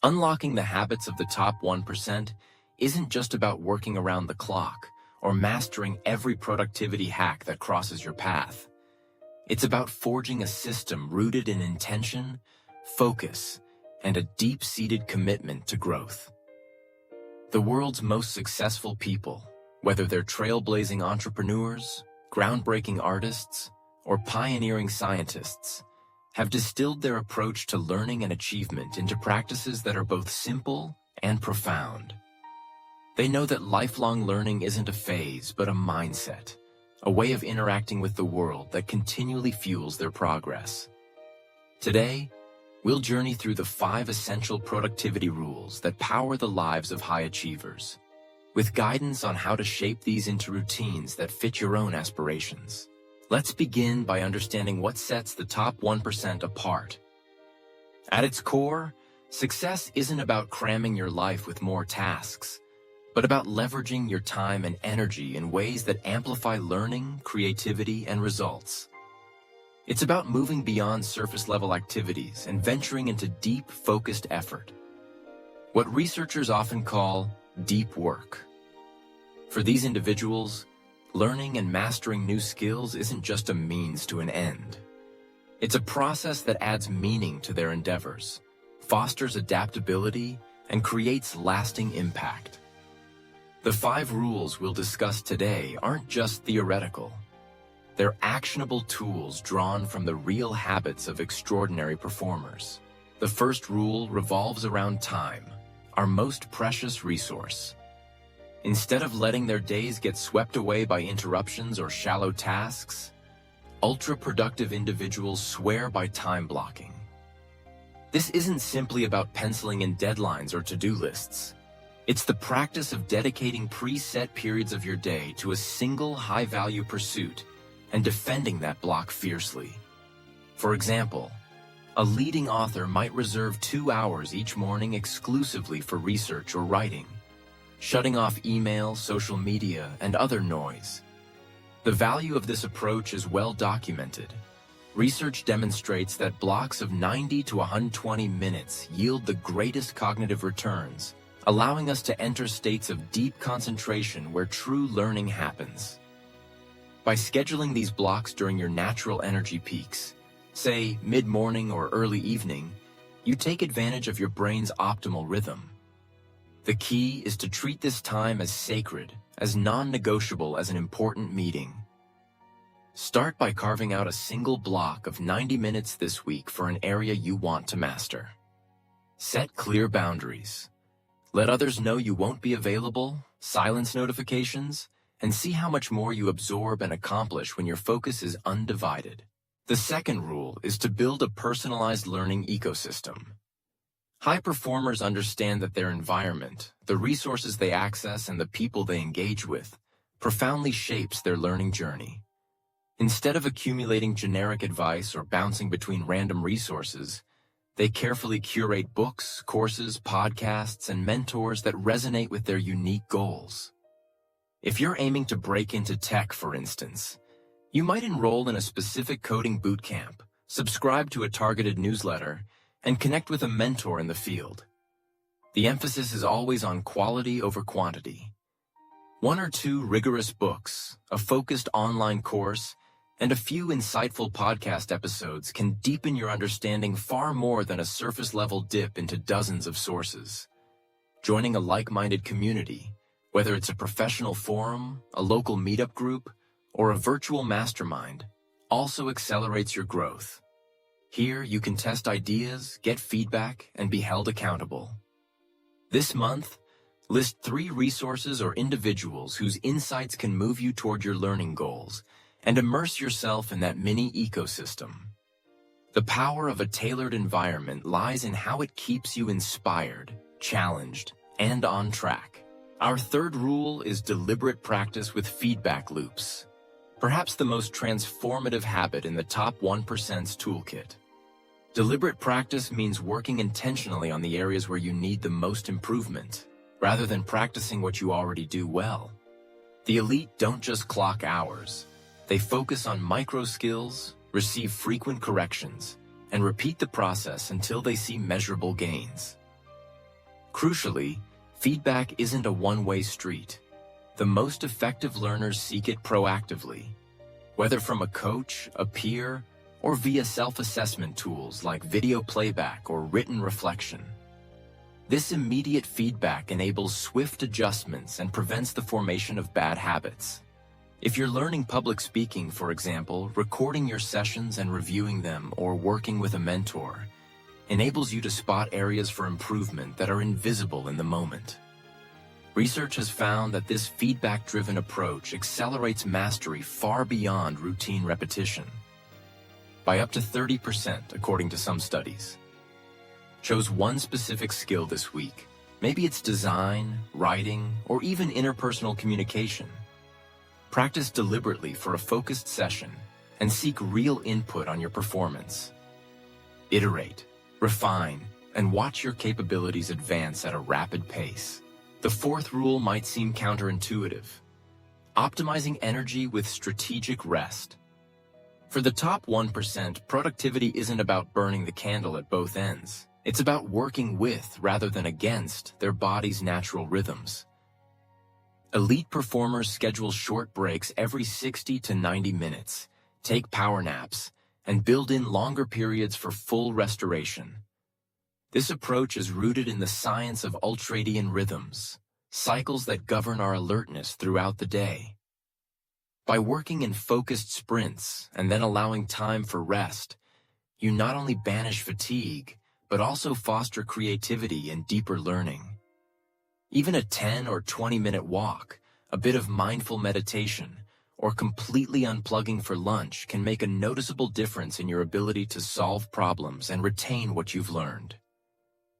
Unlocking the habits of the top 1% isn't just about working around the clock or mastering every productivity hack that crosses your path. It's about forging a system rooted in intention, focus, and a deep-seated commitment to growth. The world's most successful people, whether they're trailblazing entrepreneurs, groundbreaking artists, or pioneering scientists, have distilled their approach to learning and achievement into practices that are both simple and profound. They know that lifelong learning isn't a phase, but a mindset, a way of interacting with the world that continually fuels their progress. Today, we'll journey through the 5 essential productivity rules that power the lives of high achievers, with guidance on how to shape these into routines that fit your own aspirations. Let's begin by understanding what sets the top 1% apart. At its core, success isn't about cramming your life with more tasks, but about leveraging your time and energy in ways that amplify learning, creativity, and results. It's about moving beyond surface-level activities and venturing into deep, focused effort, what researchers often call deep work. For these individuals, learning and mastering new skills isn't just a means to an end. It's a process that adds meaning to their endeavors, fosters adaptability, and creates lasting impact. The 5 rules we'll discuss today aren't just theoretical. They're actionable tools drawn from the real habits of extraordinary performers. The first rule revolves around time, our most precious resource. Instead of letting their days get swept away by interruptions or shallow tasks, ultra-productive individuals swear by time blocking. This isn't simply about penciling in deadlines or to-do lists. It's the practice of dedicating preset periods of your day to a single high-value pursuit and defending that block fiercely. For example, a leading author might reserve 2 hours each morning exclusively for research or writing, shutting off email, social media, and other noise. The value of this approach is well documented. Research demonstrates that blocks of 90 to 120 minutes yield the greatest cognitive returns, allowing us to enter states of deep concentration where true learning happens. By scheduling these blocks during your natural energy peaks, say mid-morning or early evening, you take advantage of your brain's optimal rhythm. The key is to treat this time as sacred, as non-negotiable as an important meeting. Start by carving out a single block of 90 minutes this week for an area you want to master. Set clear boundaries. Let others know you won't be available, silence notifications, and see how much more you absorb and accomplish when your focus is undivided. The second rule is to build a personalized learning ecosystem. High performers understand that their environment, the resources they access, and the people they engage with profoundly shapes their learning journey. Instead of accumulating generic advice or bouncing between random resources, they carefully curate books, courses, podcasts, and mentors that resonate with their unique goals. If you're aiming to break into tech, for instance, you might enroll in a specific coding bootcamp, subscribe to a targeted newsletter, and connect with a mentor in the field. The emphasis is always on quality over quantity. 1 or 2 rigorous books, a focused online course, and a few insightful podcast episodes can deepen your understanding far more than a surface-level dip into dozens of sources. Joining a like-minded community, whether it's a professional forum, a local meetup group, or a virtual mastermind, also accelerates your growth. Here, you can test ideas, get feedback, and be held accountable. This month, list 3 resources or individuals whose insights can move you toward your learning goals, and immerse yourself in that mini ecosystem. The power of a tailored environment lies in how it keeps you inspired, challenged, and on track. Our third rule is deliberate practice with feedback loops, perhaps the most transformative habit in the top 1%'s toolkit. Deliberate practice means working intentionally on the areas where you need the most improvement, rather than practicing what you already do well. The elite don't just clock hours. They focus on micro skills, receive frequent corrections, and repeat the process until they see measurable gains. Crucially, feedback isn't a one-way street. The most effective learners seek it proactively, whether from a coach, a peer, or via self-assessment tools like video playback or written reflection. This immediate feedback enables swift adjustments and prevents the formation of bad habits. If you're learning public speaking, for example, recording your sessions and reviewing them or working with a mentor enables you to spot areas for improvement that are invisible in the moment. Research has found that this feedback-driven approach accelerates mastery far beyond routine repetition, by up to 30%, according to some studies. Choose one specific skill this week. Maybe it's design, writing, or even interpersonal communication. Practice deliberately for a focused session and seek real input on your performance. Iterate, refine, and watch your capabilities advance at a rapid pace. The fourth rule might seem counterintuitive: optimizing energy with strategic rest. For the top 1%, productivity isn't about burning the candle at both ends. It's about working with, rather than against, their body's natural rhythms. Elite performers schedule short breaks every 60 to 90 minutes, take power naps, and build in longer periods for full restoration. This approach is rooted in the science of ultradian rhythms, cycles that govern our alertness throughout the day. By working in focused sprints and then allowing time for rest, you not only banish fatigue, but also foster creativity and deeper learning. Even a 10 or 20-minute walk, a bit of mindful meditation, or completely unplugging for lunch can make a noticeable difference in your ability to solve problems and retain what you've learned.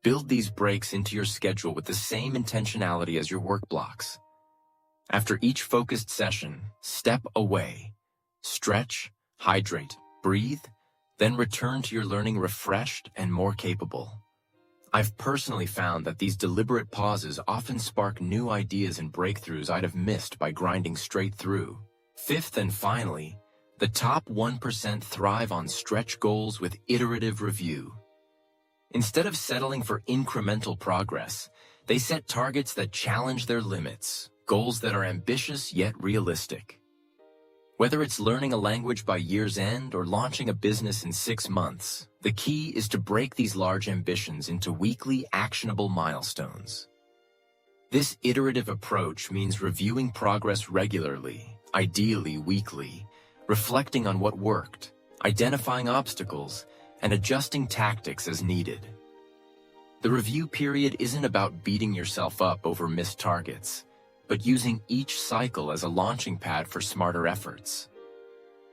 Build these breaks into your schedule with the same intentionality as your work blocks. After each focused session, step away, stretch, hydrate, breathe, then return to your learning refreshed and more capable. I've personally found that these deliberate pauses often spark new ideas and breakthroughs I'd have missed by grinding straight through. Fifth and finally, the top 1% thrive on stretch goals with iterative review. Instead of settling for incremental progress, they set targets that challenge their limits, goals that are ambitious yet realistic. Whether it's learning a language by year's end or launching a business in 6 months, the key is to break these large ambitions into weekly, actionable milestones. This iterative approach means reviewing progress regularly, ideally weekly, reflecting on what worked, identifying obstacles, and adjusting tactics as needed. The review period isn't about beating yourself up over missed targets, but using each cycle as a launching pad for smarter efforts.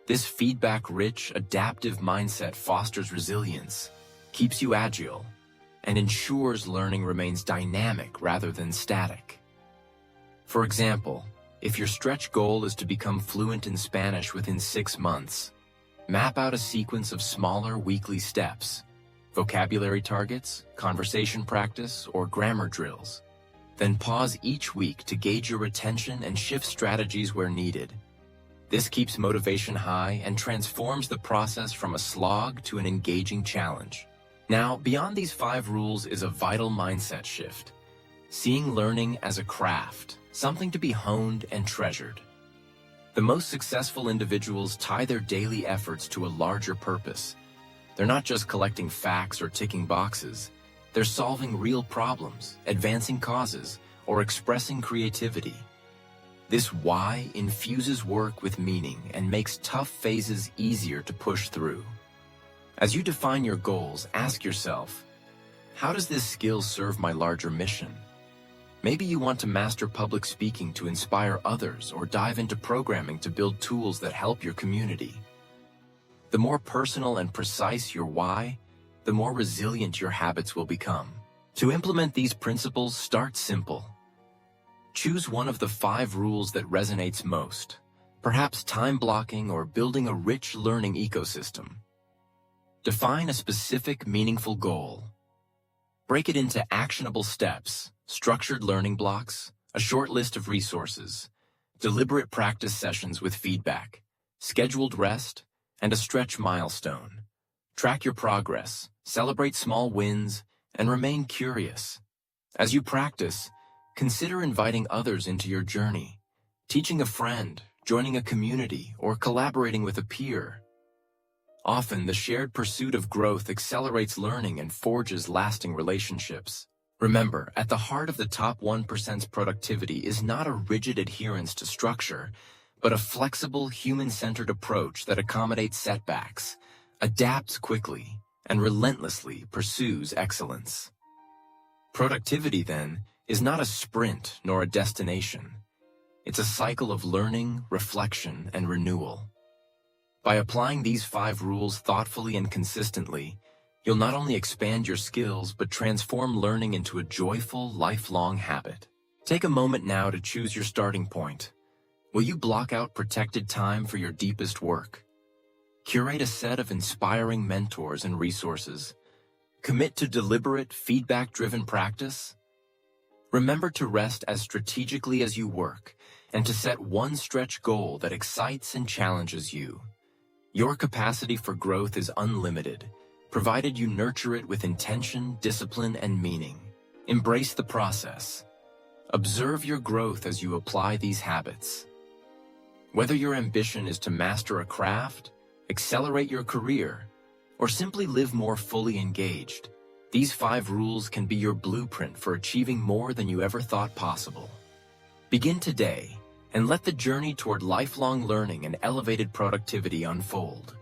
This feedback-rich, adaptive mindset fosters resilience, keeps you agile, and ensures learning remains dynamic rather than static. For example, if your stretch goal is to become fluent in Spanish within 6 months, map out a sequence of smaller weekly steps, vocabulary targets, conversation practice, or grammar drills. Then pause each week to gauge your retention and shift strategies where needed. This keeps motivation high and transforms the process from a slog to an engaging challenge. Now, beyond these 5 rules is a vital mindset shift, seeing learning as a craft, something to be honed and treasured. The most successful individuals tie their daily efforts to a larger purpose. They're not just collecting facts or ticking boxes. They're solving real problems, advancing causes, or expressing creativity. This why infuses work with meaning and makes tough phases easier to push through. As you define your goals, ask yourself, how does this skill serve my larger mission? Maybe you want to master public speaking to inspire others or dive into programming to build tools that help your community. The more personal and precise your why, the more resilient your habits will become. To implement these principles, start simple. Choose one of the 5 rules that resonates most, perhaps time blocking or building a rich learning ecosystem. Define a specific, meaningful goal. Break it into actionable steps, structured learning blocks, a short list of resources, deliberate practice sessions with feedback, scheduled rest, and a stretch milestone. Track your progress, celebrate small wins, and remain curious. As you practice, consider inviting others into your journey, teaching a friend, joining a community, or collaborating with a peer. Often, the shared pursuit of growth accelerates learning and forges lasting relationships. Remember, at the heart of the top 1%'s productivity is not a rigid adherence to structure, but a flexible, human-centered approach that accommodates setbacks, adapts quickly, and relentlessly pursues excellence. Productivity, then, is not a sprint nor a destination. It's a cycle of learning, reflection, and renewal. By applying these 5 rules thoughtfully and consistently, you'll not only expand your skills but transform learning into a joyful, lifelong habit. Take a moment now to choose your starting point. Will you block out protected time for your deepest work? Curate a set of inspiring mentors and resources. Commit to deliberate, feedback-driven practice. Remember to rest as strategically as you work and to set one stretch goal that excites and challenges you. Your capacity for growth is unlimited, provided you nurture it with intention, discipline, and meaning. Embrace the process. Observe your growth as you apply these habits. Whether your ambition is to master a craft, accelerate your career, or simply live more fully engaged, these 5 rules can be your blueprint for achieving more than you ever thought possible. Begin today and let the journey toward lifelong learning and elevated productivity unfold.